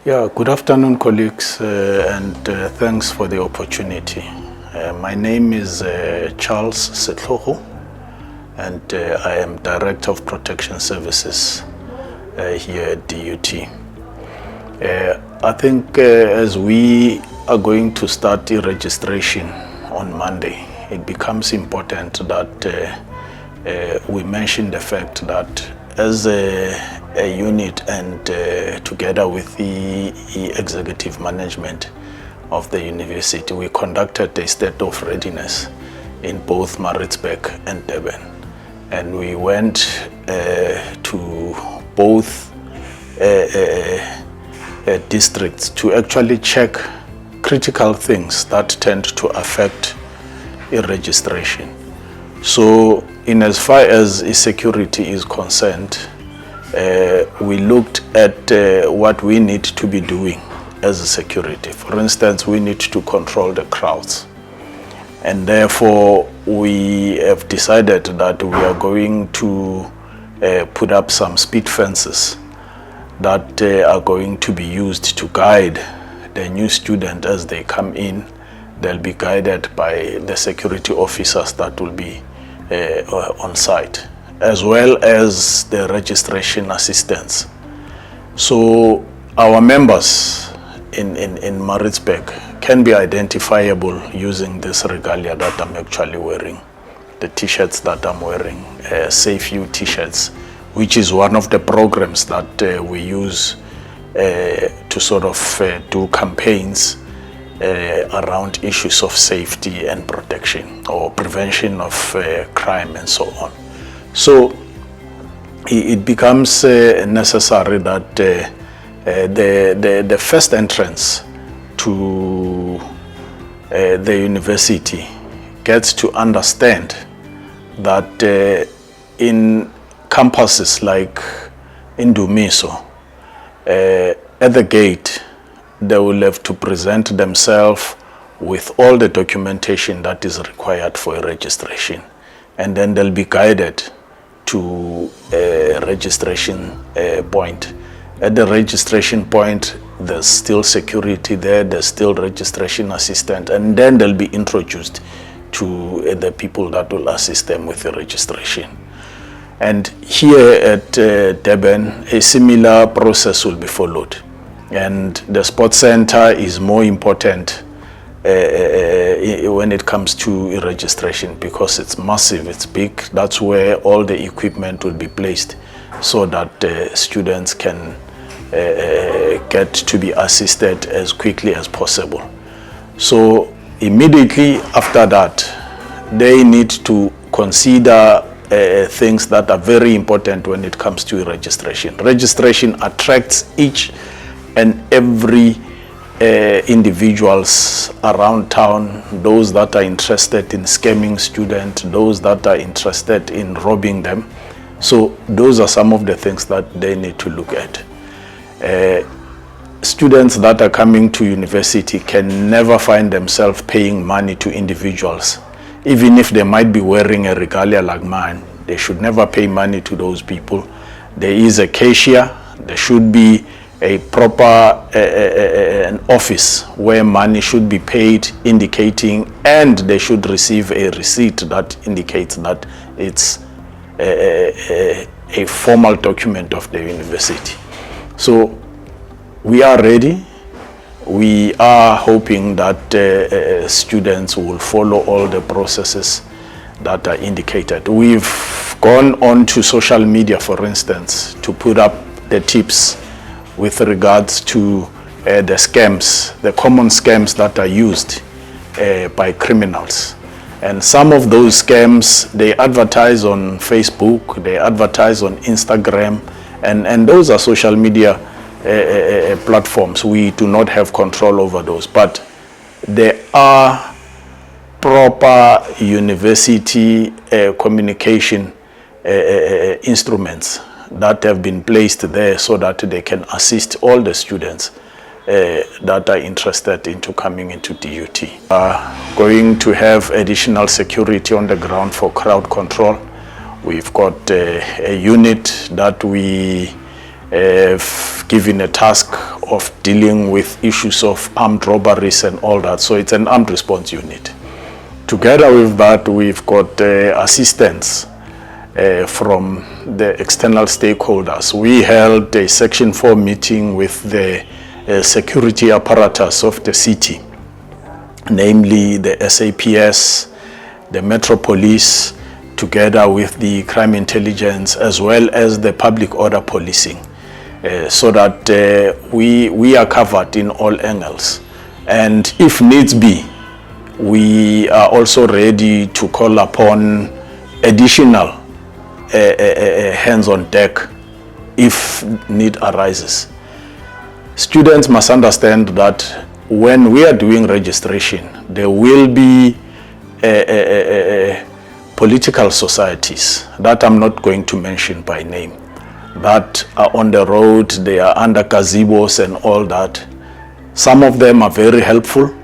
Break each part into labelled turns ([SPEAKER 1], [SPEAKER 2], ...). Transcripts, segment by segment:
[SPEAKER 1] Yeah, good afternoon, colleagues, and thanks for the opportunity. My name is Charles Sehlogo, and I am Director of Protection Services here at DUT. I think as we are going to start the registration on Monday, it becomes important that we mention the fact that as a unit and together with the executive management of the university, we conducted a state of readiness in both Maritzburg and Durban. And we went to both districts to actually check critical things that tend to affect a registration. So in as far as security is concerned, we looked at what we need to be doing as a security. For instance, we need to control the crowds. And therefore, we have decided that we are going to put up some speed fences that are going to be used to guide the new student as they come in. They'll be guided by the security officers that will be on site, as well as the registration assistants. So our members in Maritzburg can be identifiable using this regalia that I'm actually wearing, the t-shirts that I'm wearing, Safe You t-shirts, which is one of the programs that we use to sort of do campaigns around issues of safety and protection or prevention of crime and so on. So it becomes necessary that the first entrance to the university gets to understand that in campuses like in Dumiso, at the gate, they will have to present themselves with all the documentation that is required for a registration. And then they'll be guided to a registration point. At the registration point, there's still security there, there's still registration assistant, and then they'll be introduced to the people that will assist them with the registration. And here at Durban, a similar process will be followed. And the sports center is more important when it comes to registration because it's massive, it's big. That's where all the equipment will be placed so that students can get to be assisted as quickly as possible. So immediately after that, they need to consider things that are very important when it comes to registration. Registration attracts each and every individuals around town, those that are interested in scamming students, those that are interested in robbing them. So those are some of the things that they need to look at. Students that are coming to university can never find themselves paying money to individuals. Even if they might be wearing a regalia like mine, they should never pay money to those people. There is a cashier, there should be a proper an office where money should be paid, indicating, and they should receive a receipt that indicates that it's a formal document of the university. So we are ready. We are hoping that students will follow all the processes that are indicated. We've gone on to social media, for instance, to put up the tips with regards to the scams, the common scams that are used by criminals. And some of those scams, they advertise on Facebook, they advertise on Instagram, and those are social media platforms. We do not have control over those, but there are proper university communication instruments that have been placed there so that they can assist all the students that are interested into coming into DUT. Going to have additional security on the ground for crowd control. We've got a unit that we have given a task of dealing with issues of armed robberies and all that. So it's an armed response unit. Together with that, we've got assistance from the external stakeholders. We held a Section 4 meeting with the security apparatus of the city, namely the SAPS, the Metro Police, together with the crime intelligence, as well as the public order policing, so that we are covered in all angles. And if needs be, we are also ready to call upon additional hands on deck if need arises. Students must understand that when we are doing registration, there will be political societies that I'm not going to mention by name, that are on the road, they are under gazebos and all that. Some of them are very helpful,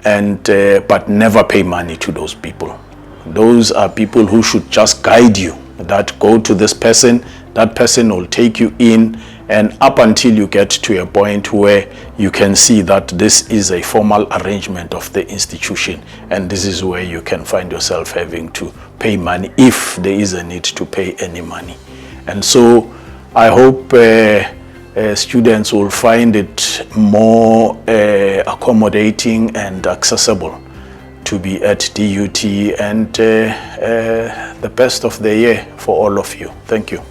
[SPEAKER 1] and but never pay money to those people. Those are people who should just guide you, that go to this person, that person will take you in, and up until you get to a point where you can see that this is a formal arrangement of the institution, and this is where you can find yourself having to pay money if there is a need to pay any money. And so I hope students will find it more accommodating and accessible to be at DUT, and the best of the year for all of you. Thank you.